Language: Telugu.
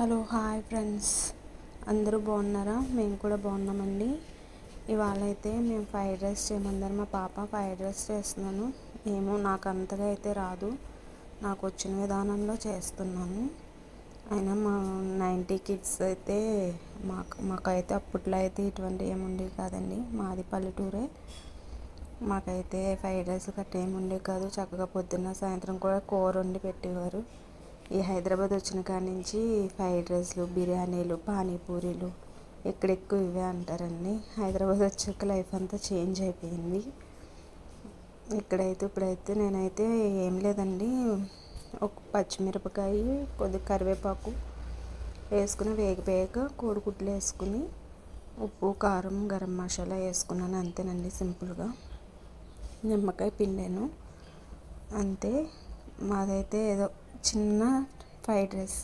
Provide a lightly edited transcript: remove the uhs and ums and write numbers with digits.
హలో హాయ్ ఫ్రెండ్స్, అందరూ బాగున్నారా? మేము కూడా బాగున్నామండి. ఇవాళ అయితే మేము ఫ్రైడ్ రైస్ చేయమందరం మా పాప ఫ్రైడ్ రైస్ చేస్తున్నాను. ఏమో నాకు అంతగా అయితే రాదు, నాకు వచ్చిన విధానంలో చేస్తున్నాను. అయినా మా 90 కిడ్స్ అయితే మాకైతే అప్పట్లో అయితే ఇటువంటి ఏముండేవి కాదండి. మాది పల్లెటూరే. మాకైతే ఫ్రైడ్ రైస్ గట్రా ఏముండేవి కాదు. చక్కగా పొద్దున్న సాయంత్రం కూడా కూర వండి పెట్టేవారు. ఈ హైదరాబాద్ వచ్చిన కాడి నుంచి ఫ్రైడ్ రైస్లు, బిర్యానీలు, పానీపూరీలు ఎక్కడెక్కువ ఇవే అంటారండి. హైదరాబాద్ వచ్చాక లైఫ్ అంతా చేంజ్ అయిపోయింది. ఇప్పుడైతే నేనైతే ఏం లేదండి, ఒక పచ్చిమిరపకాయ, కొద్దిగా కరివేపాకు వేసుకుని వేగ కోడిగుడ్లు వేసుకుని ఉప్పు, కారం, గరం మసాలా వేసుకున్నాను. అంతేనండి, సింపుల్గా నిమ్మకాయ పిండాను అంతే. మాదైతే ఏదో చిన్న ఫ్రైడ్ రైస్